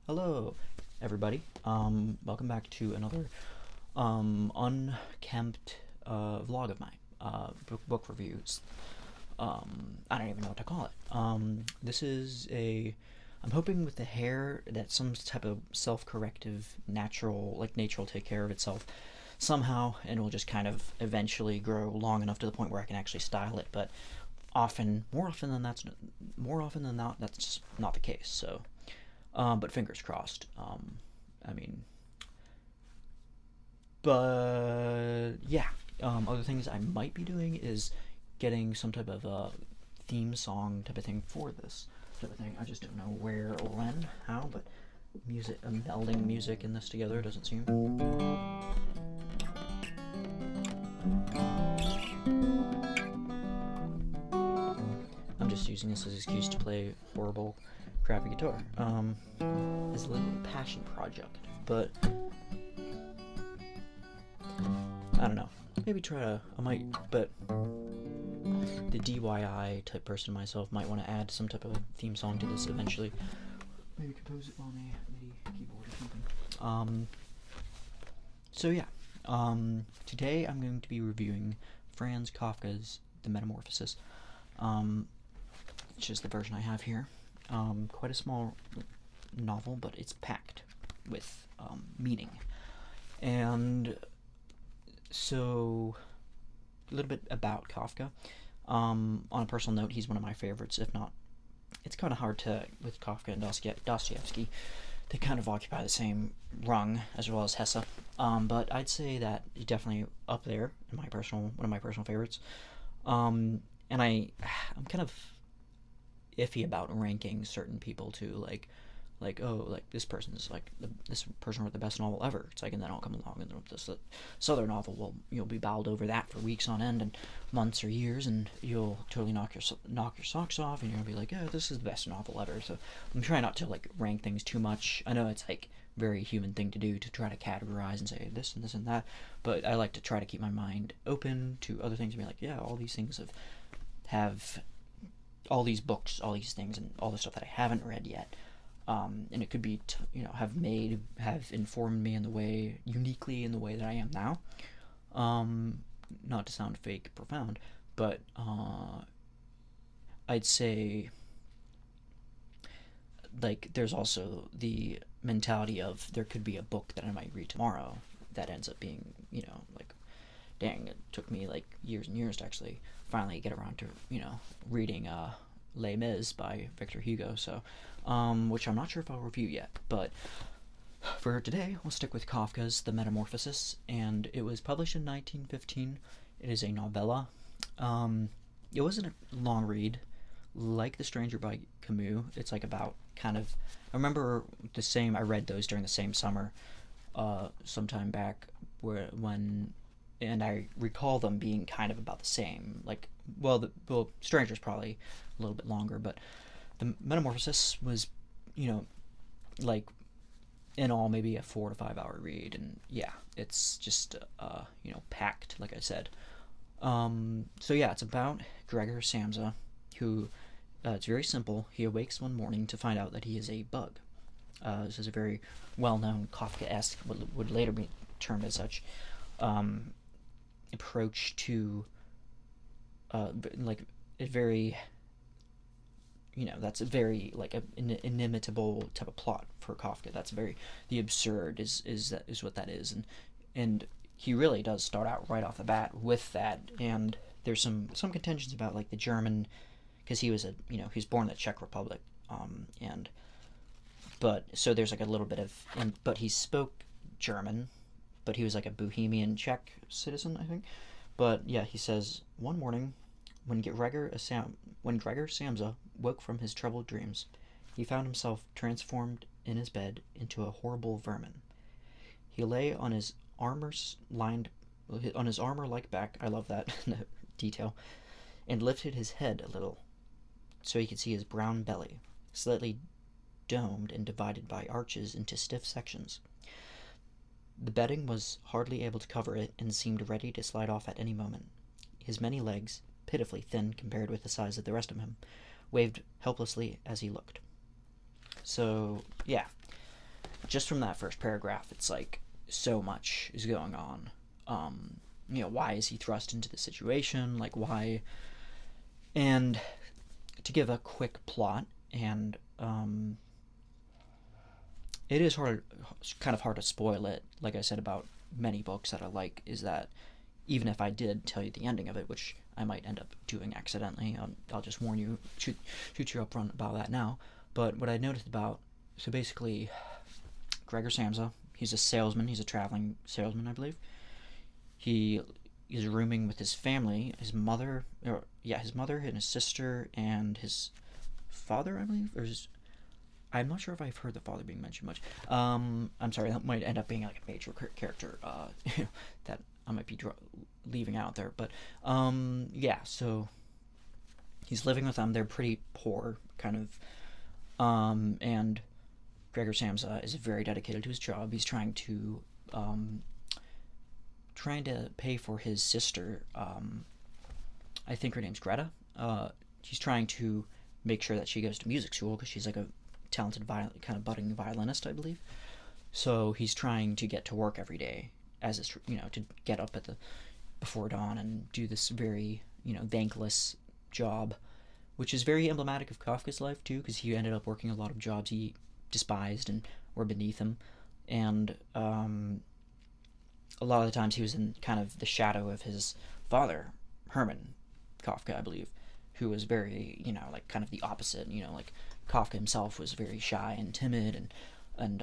Hello, everybody. Welcome back to another unkempt vlog of mine. Book reviews. I don't even know what to call it. This is I'm hoping with the hair that some type of self-corrective, natural, nature will take care of itself somehow, and will just kind of eventually grow long enough to the point where I can actually style it. But more often than not, that's just not the case. So. But fingers crossed. I mean, but yeah. Other things I might be doing is getting some type of theme song type of thing for this type of thing. I just don't know where or when, how, but melding music in this together doesn't seem. I'm just using this as an excuse to play horrible crappy guitar. It's a little passion project, but I don't know. Maybe but the DIY type person myself might want to add some type of theme song to this eventually. Maybe compose it on a MIDI keyboard or something. So yeah. Today I'm going to be reviewing Franz Kafka's The Metamorphosis, which is the version I have here. Quite a small novel, but it's packed with meaning. And so, a little bit about Kafka. On a personal note, he's one of my favorites, if not. It's kind of hard with Kafka and Dostoevsky. They kind of occupy the same rung, as well as Hesse. But I'd say that he's definitely up there in one of my personal favorites. And I'm kind of iffy about ranking certain people too, this person's this person wrote the best novel ever. It's and then I'll come along and this other novel you'll be bowled over that for weeks on end and months or years, and you'll totally knock your socks off, and you're gonna be like, oh, this is the best novel ever. So I'm trying not to rank things too much. I know it's very human thing to do, to try to categorize and say this and this and that, but I like to try to keep my mind open to other things and be like, yeah, all these things have all these books, all these things, and all the stuff that I haven't read yet. And it could be, have informed me uniquely in the way that I am now. Not to sound fake profound, but I'd say, there's also the mentality of there could be a book that I might read tomorrow that ends up being, dang, it took me years and years to actually finally get around to, reading Les Mis by Victor Hugo, so which I'm not sure if I'll review yet, but for today we'll stick with Kafka's The Metamorphosis, and it was published in 1915. It is a novella. It wasn't a long read like The Stranger by Camus. It's about I remember I read those during the same summer sometime back and I recall them being kind of about the same. Stranger's probably a little bit longer, but The Metamorphosis was, in all, maybe a 4 to 5 hour read, and yeah, it's just, packed, like I said. So yeah, it's about Gregor Samsa, who, it's very simple. He awakes one morning to find out that he is a bug. This is a very well-known Kafka-esque, would later be termed as such, approach to a very, that's a very an inimitable type of plot for Kafka. That's the absurd is what that is, and he really does start out right off the bat with that. And there's some contentions about the German, because he was he was born in the Czech Republic, so there's a little bit of, but he spoke German, but he was a Bohemian Czech citizen, I think. But yeah, he says, one morning, when Gregor Samsa woke from his troubled dreams, he found himself transformed in his bed into a horrible vermin. He lay on his armor-like back, I love that detail, and lifted his head a little, so he could see his brown belly, slightly domed and divided by arches into stiff sections. The bedding was hardly able to cover it, and seemed ready to slide off at any moment. His many legs, pitifully thin compared with the size of the rest of him, waved helplessly as he looked. So, yeah. just from that first paragraph, it's like so much is going on. Why is he thrust into the situation? Like, why? And to give a quick plot, and it is kind of hard to spoil it. Like I said about many books that I like, is that even if I did tell you the ending of it, which I might end up doing accidentally, I'll just warn you, shoot you up front about that now. But what I noticed about, so basically, Gregor Samsa, he's a salesman, he's a traveling salesman, I believe. He is rooming with his family, his mother and his sister and his father, I believe, I'm not sure if I've heard the father being mentioned much. I'm sorry, that might end up being like a major character that I might be leaving out there. But so he's living with them. They're pretty poor, kind of, and Gregor Samsa is very dedicated to his job. He's trying to pay for his sister. I think her name's Greta. He's trying to make sure that she goes to music school because she's like a talented kind of budding violinist, I believe. So he's trying to get to work every day, to get up before dawn and do this very thankless job, which is very emblematic of Kafka's life too, because he ended up working a lot of jobs he despised and were beneath him, and a lot of the times he was in kind of the shadow of his father, Herman Kafka, I believe, who was very, like kind of the opposite. Like Kafka himself was very shy and timid and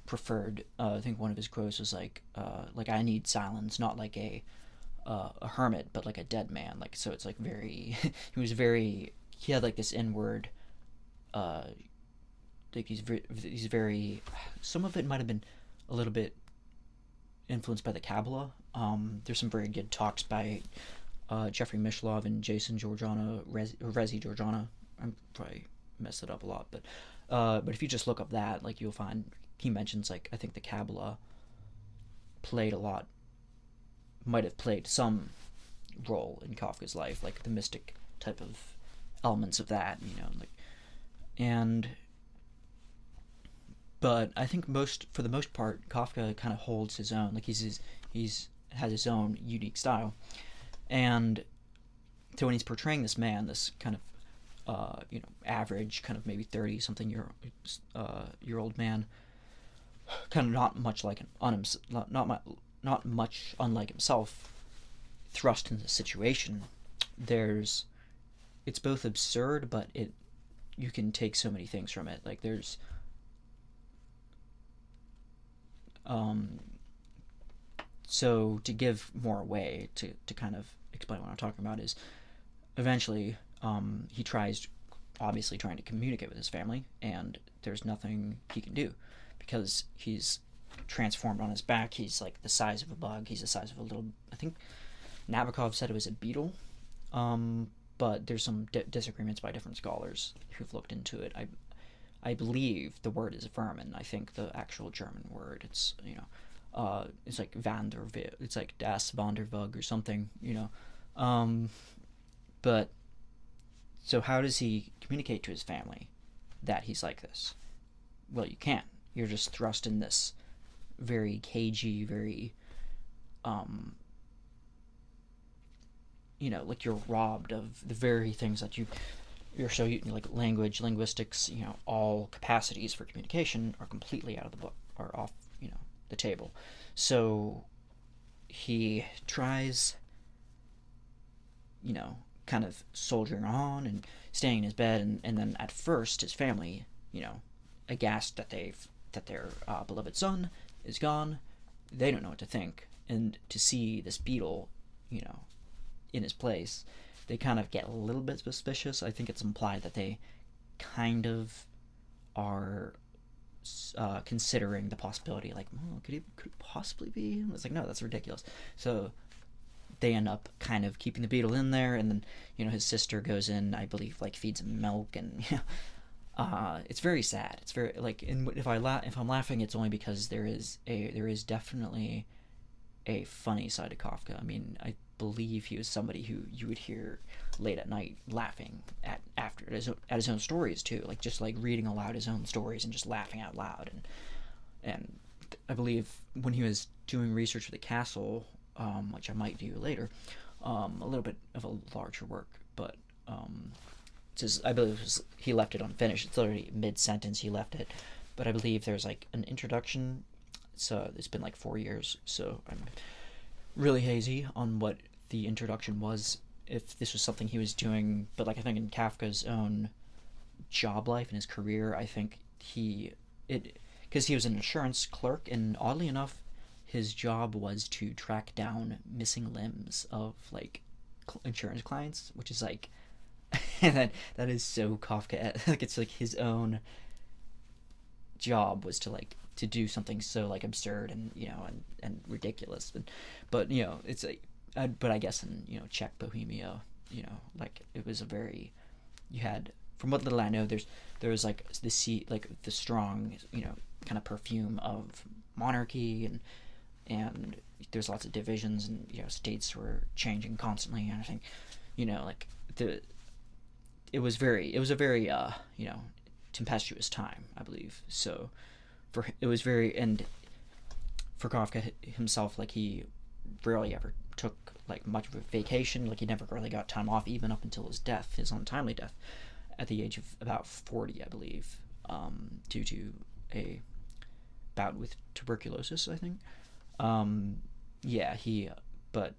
preferred. I think one of his quotes was like I need silence, not like a hermit, but like a dead man. Like, so it's like very. He had like this inward. Like he's very. Some of it might have been a little bit influenced by the Kabbalah. There's some very good talks by Jeffrey Mishlove and Jason Georgiana, Rezi Georgiana. I'm probably messed it up a lot, but if you just look up that, like, you'll find he mentions, like, I think the Kabbalah might have played some role in Kafka's life, like the mystic type of elements of that, but I think for the most part, Kafka kind of holds his own. Like, he's has his own unique style, and so when he's portraying this man, this kind of average, kind of maybe 30-something year old man, kind of not much unlike himself, thrust into the situation. It's both absurd, but you can take so many things from it. Like, there's so to give more away, to kind of explain what I'm talking about, is eventually he tries to communicate with his family, and there's nothing he can do because he's transformed on his back. He's like the size of a bug. He's the size of a little, I think Nabokov said it was a beetle, but there's some disagreements by different scholars who've looked into it. I believe the word is vermin. I think the actual German word, it's it's like it's like das Vandervug or something, but so how does he communicate to his family that he's like this? Well, you can't. You're just thrust in this very cagey, very like you're robbed of the very things that you're so like linguistics, all capacities for communication are completely out of the book, are off, the table. So he tries, kind of soldiering on and staying in his bed, and then at first his family, aghast that their beloved son is gone, they don't know what to think, and to see this beetle, in his place, they kind of get a little bit suspicious. I think it's implied that they kind of are considering the possibility, like, could it possibly be? It's like, no, that's ridiculous. So they end up kind of keeping the beetle in there, and then his sister goes in, I believe, like, feeds him milk, and it's very sad. It's very, like, if I'm laughing, it's only because there is definitely a funny side to Kafka. I mean, believe he was somebody who you would hear late at night laughing at his own stories too, like just like reading aloud his own stories and just laughing out loud. And I believe when he was doing research for the castle, which I might do later, a little bit of a larger work, but I believe he left it unfinished. It's literally mid-sentence he left it, but I believe there's like an introduction. So it's been like 4 years, so I'm really hazy on what the introduction was, if this was something he was doing. But like I think in Kafka's own job life and his career, I think because he was an insurance clerk, and oddly enough, his job was to track down missing limbs of like insurance clients, which is like that is so Kafka. Like it's like his own job was to do something so like absurd and and ridiculous, but it's like, but I guess in Czech Bohemia, like it was a very, you had, from what little I know, there was like the strong kind of perfume of monarchy, and there's lots of divisions, and states were changing constantly, and I think like it was a very tempestuous time, I believe. So it was very, and for Kafka himself, like he rarely ever took like much of a vacation. Like he never really got time off, even up until his untimely death at the age of about 40, I believe, due to a bout with tuberculosis, I think. But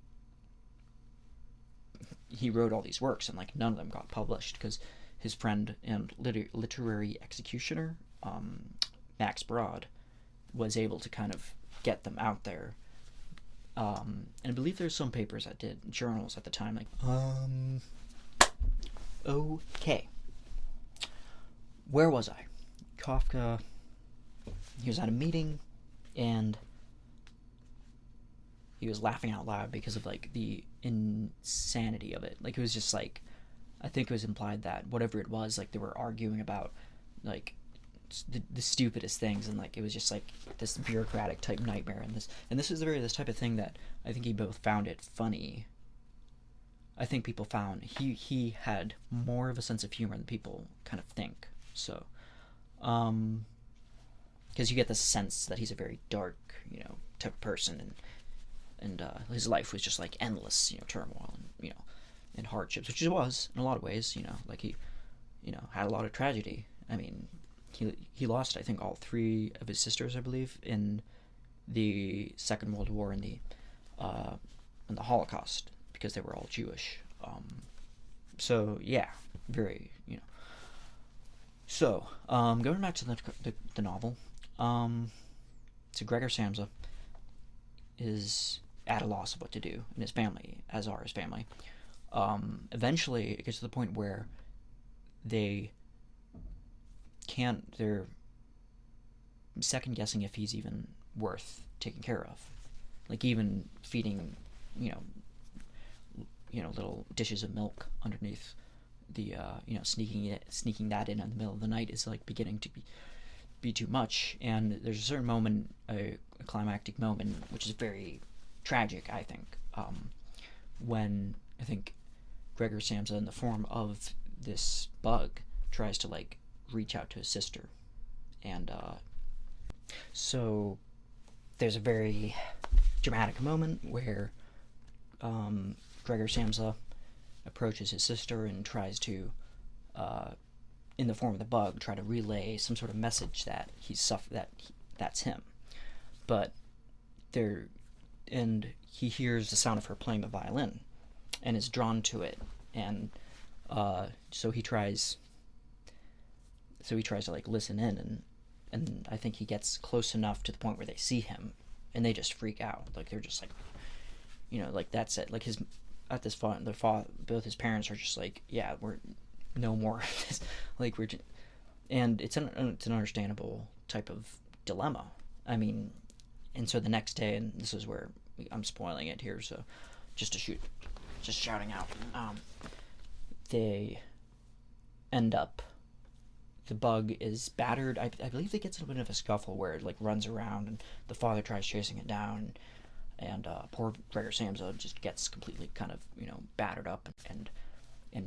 he wrote all these works, and like none of them got published because his friend and literary executioner, Max Brod, was able to kind of get them out there. And I believe there's some papers that did journals at the time, like okay. Where was I? Kafka, he was at a meeting, and he was laughing out loud because of like the insanity of it. Like it was just like, I think it was implied that whatever it was, like they were arguing about like the stupidest things, and like it was just like this bureaucratic type nightmare, and this is this type of thing that I think he both found it funny. I think people found he had more of a sense of humor than people kind of think. So because you get the sense that he's a very dark type of person, and his life was just like endless turmoil and hardships, which it was in a lot of ways. Like he had a lot of tragedy. I mean, he lost, I think, all 3 of his sisters, I believe, in the Second World War and in the Holocaust, because they were all Jewish. So yeah, very So going back to the novel, so Gregor Samsa is at a loss of what to do, and his family, as are his family. Eventually, it gets to the point where they're second guessing if he's even worth taking care of, like even feeding little dishes of milk underneath the sneaking that in the middle of the night is like beginning to be too much. And there's a certain moment, a climactic moment, which is very tragic, I think, when I think Gregor Samsa, in the form of this bug, tries to like reach out to his sister, and so there's a very dramatic moment where Gregor Samsa approaches his sister and tries to, in the form of the bug, try to relay some sort of message that that's him. But he hears the sound of her playing the violin, and is drawn to it, and so he tries to like listen in, and I think he gets close enough to the point where they see him, and they just freak out. Like they're just like, like that's it. Like both his parents are just like, yeah, we're no more of this. Like and it's an understandable type of dilemma. I mean, and so the next day, and this is where I'm spoiling it here, so just shouting out, they end up, the bug is battered. I believe they get a bit of a scuffle where it like runs around, and the father tries chasing it down, and poor Gregor Samsa just gets completely kind of, battered up and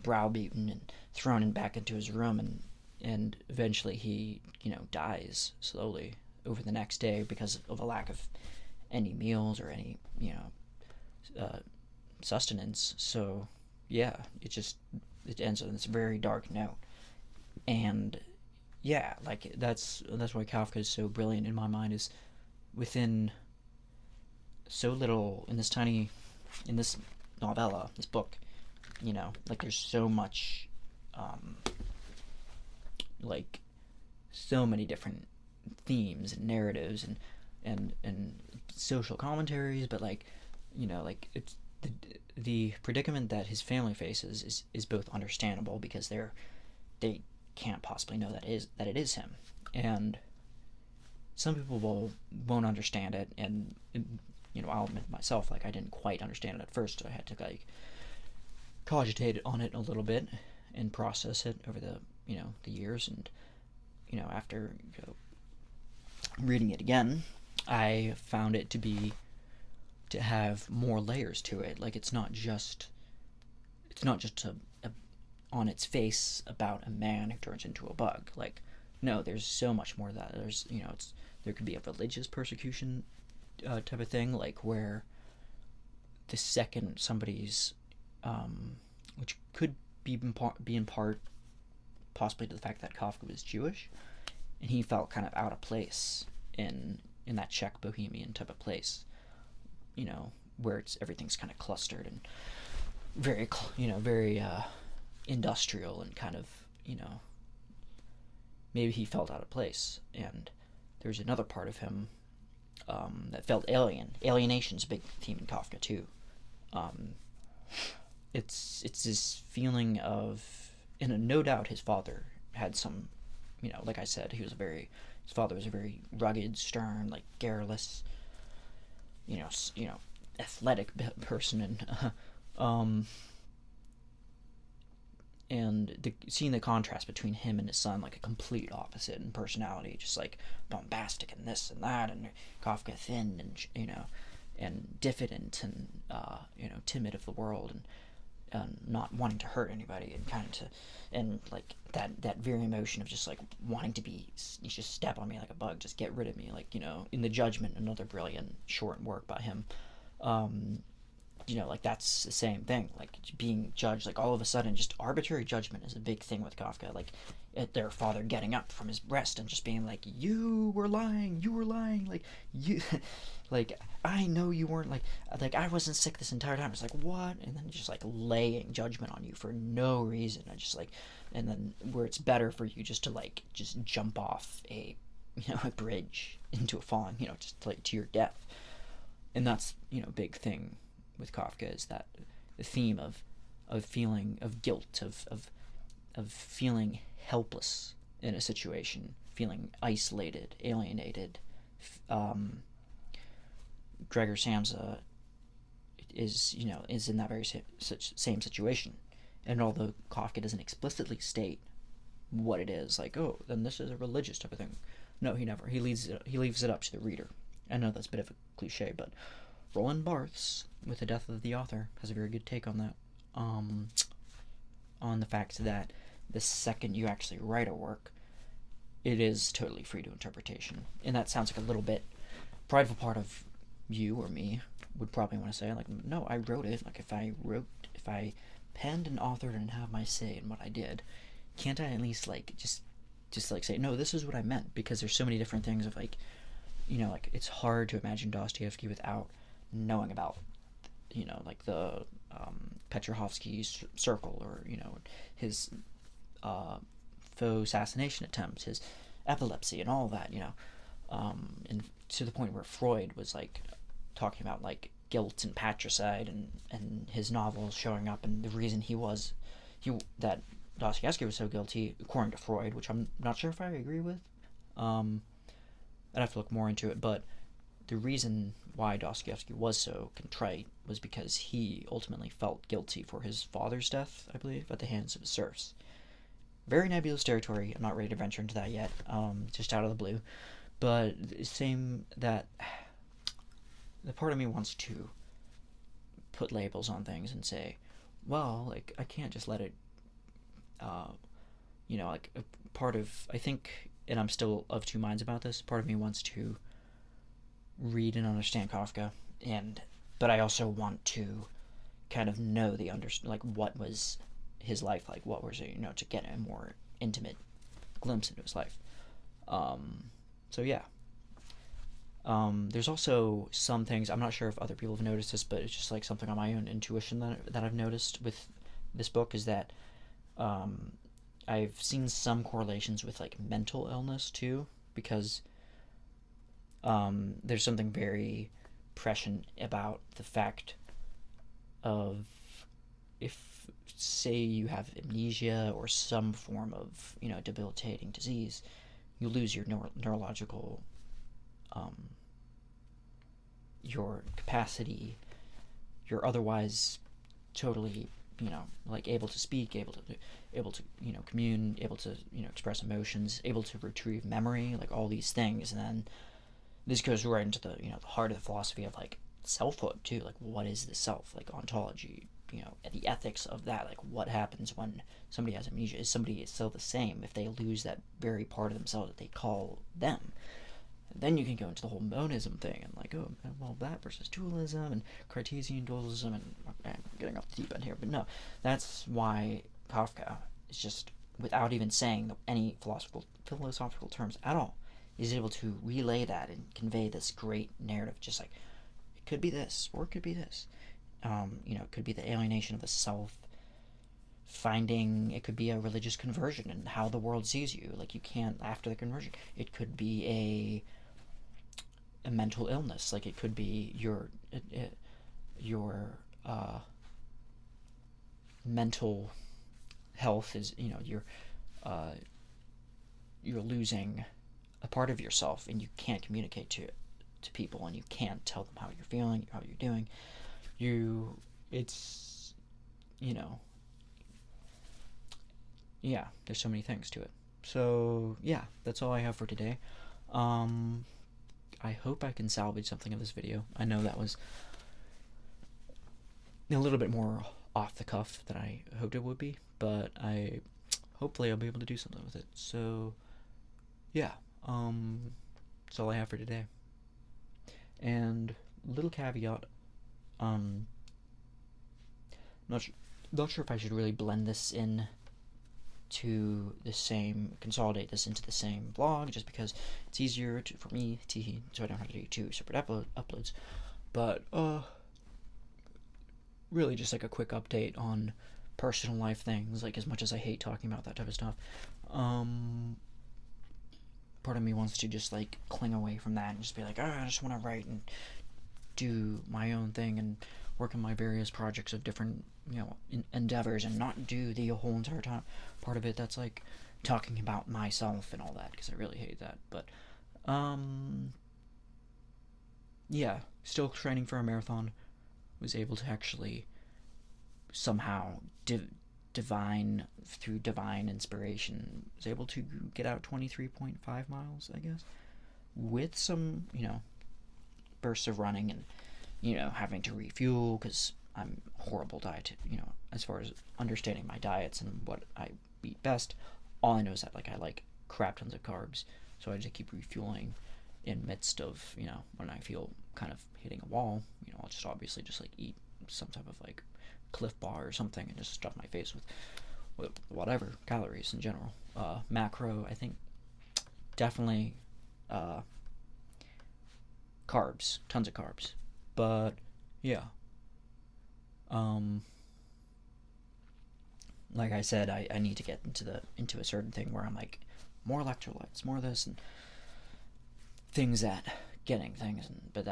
browbeaten and thrown back into his room, and eventually he, dies slowly over the next day because of a lack of any meals or any, sustenance. So yeah, it ends on this very dark note. And yeah, like that's why Kafka is so brilliant in my mind, is within so little in this novella, this book, like there's so much, like so many different themes and narratives and social commentaries, but like, like it's the predicament that his family faces is both understandable because they can't possibly know that it is him, and some people won't understand it, and I'll admit myself, like I didn't quite understand it at first. I had to like cogitate on it a little bit and process it over the the years, and after reading it again, I found it to have more layers to it. Like it's not just on its face about a man who turns into a bug. Like, no, there's so much more to that. There's there could be a religious persecution type of thing, like where the second somebody's which could be in part possibly to the fact that Kafka was Jewish, and he felt kind of out of place in that Czech bohemian type of place, where everything's kind of clustered and very very industrial, and kind of maybe he felt out of place. And there's another part of him that felt alien. Alienation's a big theme in Kafka too. It's this feeling of, and no doubt his father had some, like I said, his father was a very rugged, stern, like garrulous, athletic person, and seeing the contrast between him and his son, like a complete opposite in personality, just like bombastic and this and that, and Kafka thin and diffident and timid of the world, and not wanting to hurt anybody, and like that very emotion of just like wanting to be, you just step on me like a bug, just get rid of me, like in The Judgment, another brilliant short work by him. Like that's the same thing, like being judged, like all of a sudden just arbitrary judgment is a big thing with Kafka, like at their father getting up from his rest and just being like, you were lying, like you like I know you weren't, like I wasn't sick this entire time. It's like, what? And then just like laying judgment on you for no reason. I just like, and then where it's better for you just to like just jump off a a bridge into a falling, just like to your death. And that's big thing with Kafka, is that the theme of feeling of guilt, of feeling helpless in a situation, feeling isolated, alienated. Gregor Samsa is in that very same situation, and although Kafka doesn't explicitly state what it is, like, oh, then this is a religious type of thing. No, he never. He leaves it up to the reader. I know that's a bit of a cliche, but Roland Barthes, with The Death of the Author, has a very good take on that. On the fact that the second you actually write a work, it is totally free to interpretation. And that sounds like a little bit prideful part of you or me would probably want to say, like, no, I wrote it. Like, if I penned and authored and have my say in what I did, can't I at least, like, just like say, no, this is what I meant? Because there's so many different things of, like, like, it's hard to imagine Dostoevsky without knowing about, like the Petrovsky circle, or his faux assassination attempts, his epilepsy, and all that, and to the point where Freud was like talking about like guilt and patricide, and his novels showing up, and the reason that Dostoevsky was so guilty, according to Freud, which I'm not sure if I agree with. I'd have to look more into it, but the reason why Dostoevsky was so contrite was because he ultimately felt guilty for his father's death, I believe, at the hands of his serfs. Very nebulous territory. I'm not ready to venture into that yet, just out of the blue. But same that the part of me wants to put labels on things and say, well, like, I can't just let it, like, a part of, I think, and I'm still of two minds about this, part of me wants to read and understand Kafka, but I also want to kind of know what was his life like, what was it, to get a more intimate glimpse into his life. So yeah. There's also some things, I'm not sure if other people have noticed this, but it's just like something on my own intuition that I've noticed with this book is that I've seen some correlations with like mental illness too, because there's something very prescient about the fact of, if say you have amnesia or some form of debilitating disease, you lose your neurological your capacity. You're otherwise totally like able to speak, able to commune, able to express emotions, able to retrieve memory, like all these things. And then this goes right into the the heart of the philosophy of like selfhood too. Like, what is the self? Like ontology, the ethics of that. Like, what happens when somebody has amnesia? Is somebody still the same if they lose that very part of themselves that they call them? And then you can go into the whole monism thing and like, oh, well, that versus dualism and Cartesian dualism, and I'm getting off the deep end here, but no, that's why Kafka is just, without even saying any philosophical terms at all, is able to relay that and convey this great narrative, just like, it could be this, or it could be this. It could be the alienation of the self, it could be a religious conversion and how the world sees you, like you can't after the conversion. It could be a mental illness, like it could be your mental health is, you're losing a part of yourself and you can't communicate to people, and you can't tell them how you're feeling, how you're doing. Yeah, there's so many things to it. So yeah, that's all I have for today. I hope I can salvage something of this video. I know that was a little bit more off the cuff than I hoped it would be, but hopefully I'll be able to do something with it. So yeah, that's all I have for today. And little caveat, not sure if I should really blend this in to the same, consolidate this into the same vlog, just because it's easier for me so I don't have to do 2 separate uploads. But really just like a quick update on personal life things, like as much as I hate talking about that type of stuff. Part of me wants to just like cling away from that and just be like, I just want to write and do my own thing and work on my various projects of different endeavors, and not do the whole entire time part of it that's like talking about myself and all that, because I really hate that. But yeah, still training for a marathon. Was able to actually somehow through divine inspiration, was able to get out 23.5 miles, I guess, with some bursts of running and having to refuel, because I'm horrible diet, as far as understanding my diets and what I eat best. All I know is that like I like crap tons of carbs, so I just keep refueling in midst of when I feel kind of hitting a wall. I'll just obviously just like eat some type of like Cliff Bar or something and just stuff my face with whatever calories in general. Macro, I think definitely carbs, tons of carbs. But yeah, like I said, I need to get into a certain thing where I'm like more electrolytes, more of this, and things that getting things, but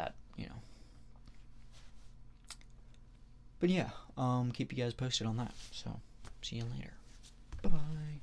yeah, keep you guys posted on that. So see you later. Bye bye.